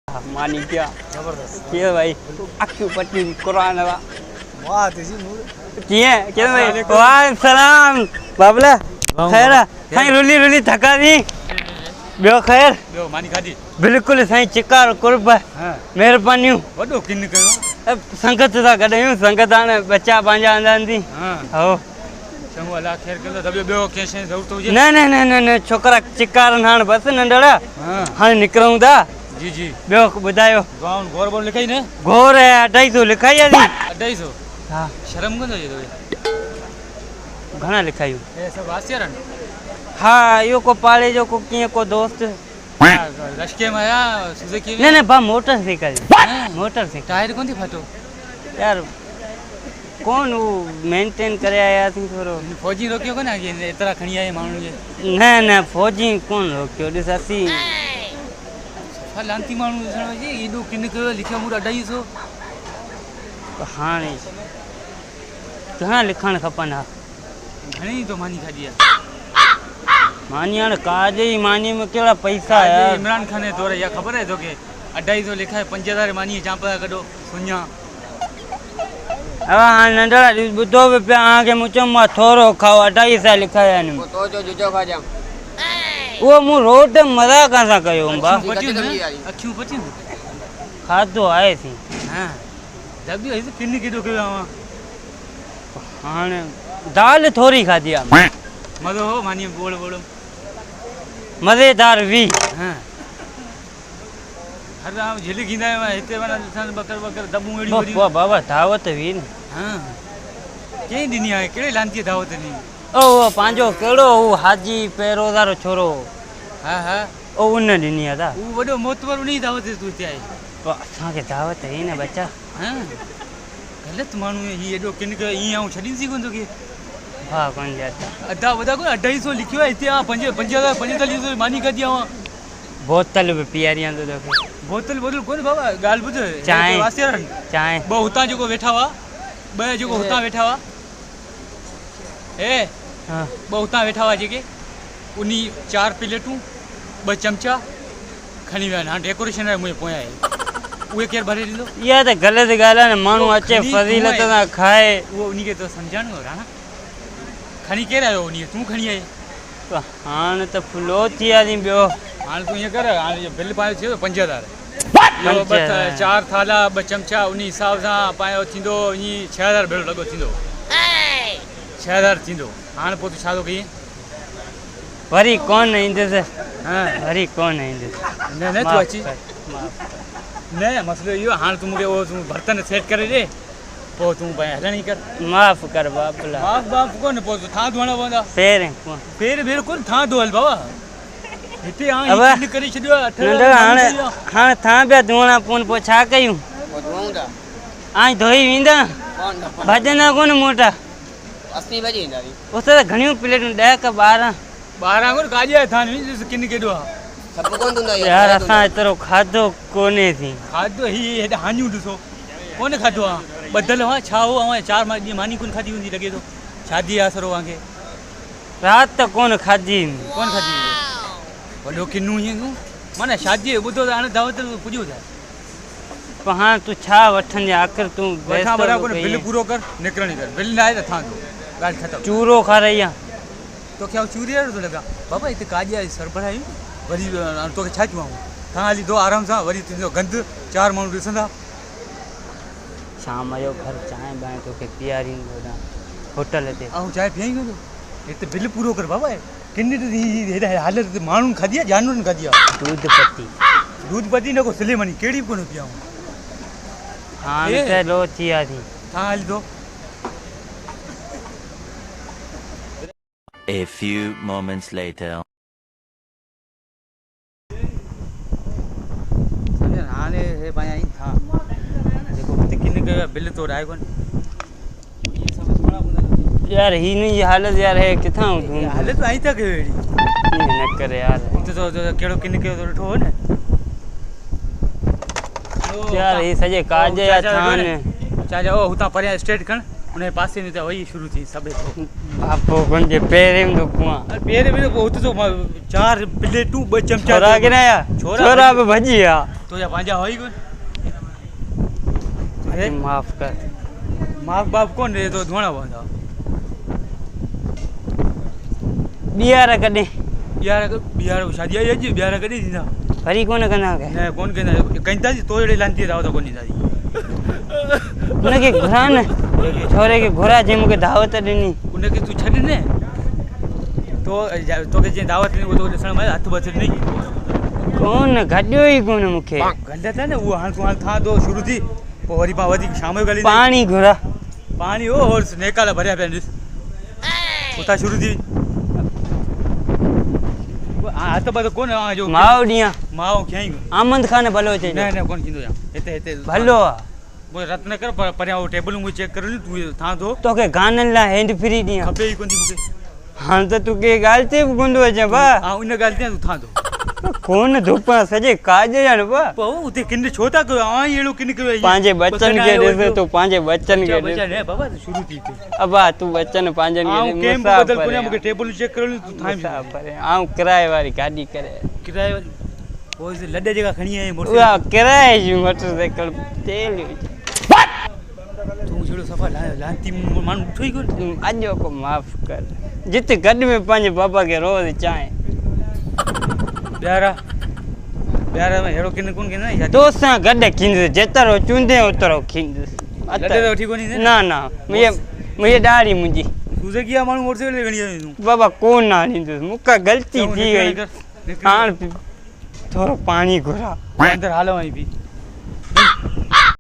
मानी क्या जबरदस्त के भाई अक्की पट्टी कुरान वा वाह तेजी नूर के भाई वाह सलाम बाबला खैर साईं रुली रुली थका दी बियो खैर बियो मानी खादी बिल्कुल साईं चिकार कुर्ब मेहरबानी वडो किन कयो संगत सा गडयो संगत आने बच्चा पांजा अंदांदी हो चंगो अल्लाह खैर कयो दबियो बियो केसे जरूरत हो न छोकरा चिकार नान बस नंडड़ा हां निकरऊं दा जी जी बियो बुधायो गाउन गोर बोल लिखाई ने गोर है 250 लिखाई आदी 250 हां शर्म कोन जे तो घणा लिखायो ए सब वासियरन हां यो को पाले जो को किए को दोस्त रश्के में आया सुजुकी ने बा मोटरसाइकिल टायर कोन थी फटो यार कौन वो मेंटेन करे आया थी थोरो फौजी रोकियो कोन आगे इतना खणी आए मानु जे न फौजी कौन रोकियो दिसासी लांती मानु दिसण जी इडो किन कयो लिखियो मुरा 250 हाणे कहां लिखण खपन हा घणी तो मानी खादिया मानी हाणे काजे ही मानी में केड़ा पैसा है इमरान खान ने तोरे या खबर है तो के 250 लिखा है 5000 मानी चांपा कढो सुन्या अब हां नंडड़ा बुधो पे आगे मुचम थोरो खाओ 250 लिखा है न तो जो जुजो खा जा वो मु रोड मजा कासा कयो बा अखियों पची खादो आए थी हां जब भी ऐसे किन्नी किडो कयो हां दाल थोड़ी खादिया मजो हो मानी बोल बोलो मजेदार वी हां हर राम झिली गिंदा इते वाला सन बकर बकर दबू एड़ी ओरी बाबा दावत वी हां के दुनिया है केड़े लांती दावत नी ओ पांजो केड़ो ओ हाजी पेरोदार छोरो हां हां ओ उन दुनिया दा ओ बडो मोतवर नहीं दावत तू ते आई तो असा के दावत है ना बच्चा हां गलत मानू ही एडो किन के ई आऊ छडी सी कोन तो के हां कोन जाता अदा वदा को 250 लिखियो है इते 45 मानी का दिया बोतल पे पियारियां तो देखो बोतल बोतल कोन बाबा गाल बुझ चाय वासियरन चाय बो हुता जो बैठा हुआ बे जो हुता बैठा हुआ ए हां बो हुता बैठा हुआ जे के उनी 4 प्लेटू 2 चमचा खणी वे ना डेकोरेशन रे मुए पोया है उए केर भरे दिंदो या त गलत गाला ने मानू अचे फजीलत ना खाए वो उनी के तो समझण हो राणा खणी केर आयो उनी तू खणी आए तो हां त फुलो थी आदी बियो हां तू ये कर हां ये बिल पायो छे 5000 यो 4 थाला 2 चमचा उनी हिसाब सा पायो थिंदो नी 6000 बिल लगो थिंदो 6000 थिंदो हां पो तू छादो की वरी कौन इंदे से हां वरी कौन इंदे ने ने तू अच्छी ने मसलो यो हां तू मुके वो तू बर्तन सेट करे दे पो तू भाई हलणी कर माफ कर बापला माफ कोन पो तू था धोना बंदा पैर बिल्कुल था धोल बाबा इते आ इन करी छडियो हां था बे धोना पोन पो छा कयू पो धोऊंदा आ धोई विंदा भजना कोन मोटा 80 बजे इंदारी ओसे घणियो प्लेट 10 का 12 को काजे थान किन केडो सब कोन दुंदा यार असा इतरो खादो कोने थी खादो ही हान्यू दुसो कोने खादो बदल हा छाओ आ 4 मानी कोन खादी हुंदी लगे तो शादी आसरो वांगे रात त कोन खादी बडो किन्नू ही माने शादी बुधो आने दावत पुजो था पहां तू छा वठन जे आखिर तू बैठा बराबर बिल पूरो कर निकरणी कर बिल ना आए था तो गाल खत्म चूरो खा रही तो क्या चूरिया तो लगा बाबा इते काजिया सरबराई वरी तो के छा चुआ था हाली दो आराम सा वरी तिनो गंद 4 मानु दिसंदा शाम आयो घर चाय बाय तो के तैयारी होटल ते आ चाय पियई गयो इते बिल पूरो कर बाबा किन्नी तो हालत मानु खादिया जानवर खादिया दूध पत्ती न को सलेमनी केड़ी कोन पियाऊं हां ते लो थिया थी हां हाल दो A few moments later समझ हाने हे पाया ही था देखो किन्नी के बिल तो आए कोन ये सब थोड़ा बुना यार ही नहीं हालत यार है किथा हालत आई तक वेड़ी न करे यार तो केड़ो किन के तो ठो ने यार ये सजे काजे या थान चाचा ओ हुता पर स्टेट कन उन पासे में त वही शुरू थी सबे तो बापो कोन जे पेरे में तो कुआ पेरे में बहुत तो 4 प्लेटू 2 चमचा छोरा के ना या छोरा पे भजिया तो या पांजा होई कोन अरे माफ कर माफ बाप कोन रे तो धोणा बांधा बियारा कदे बिहार शादी आई जी बिहार कदी दींदा फरी कोन कना के न कोन के कंता जी तोड़े लांती दाव तो कोन दींदा उनके घुरा न छोरे के घुरा जे मुके दावत ॾिनी उनके तू छड ने तो के जे दावत ॾिनी वो तो ॾिसण में हथ बच नहीं कोन गड्यो ही कोन मुखे गल था ने वो हां तू हां था दो शुरू थी पो वरी पा वधी शाम गली पानी घुरा पानी हो और नेकाला भरिया पे दिस उता शुरू थी आ तो बद कोन आ जो माओ दिया माओ क्याई आमंद खान भलो चे न कोन किंदो जा हेते भलो वो रत्न कर पर वो टेबल में चेक कर ली तू था दो तो के गानन ला हैंड फ्री दिया खपे ही कोन दी मुके हां तो तू के गालते गुंदो अचे बा हां उन गालते तू था दो कोन धोपा सजे काज यार बा पो उते किन छोटा को आ येलो किन के पांजे बच्चन के दे तो पांजे बच्चन के दे बच्चन है बाबा शुरू थी अबा तू बच्चन पांजन के दे मुसा बदल कोने मुके टेबल चेक कर ली तू था पर आऊ किराए वाली गाड़ी करे किराए वाली वो से लड्डे जगह खणी है मोटर किराए जी मोटरसाइकिल तेल तू छड़ो सफा लांती मान उठो ही कोन आजो को माफ कर जित गड में पांजे बाबा के रोज चाहे प्यारा में हेड़ो किन कोन के ना दोस्ता गड खिंद जेतरो चुंदे उतरो खिंद लड्डे तो ठीक कोनी ना ना मुझे डारी मुजी तुझे किया मानू मोटरसाइकिल गणी है तू बाबा कोन ना नींद मुका गलती थी गई हां थोड़ा पानी घुरा अंदर हालो आई भी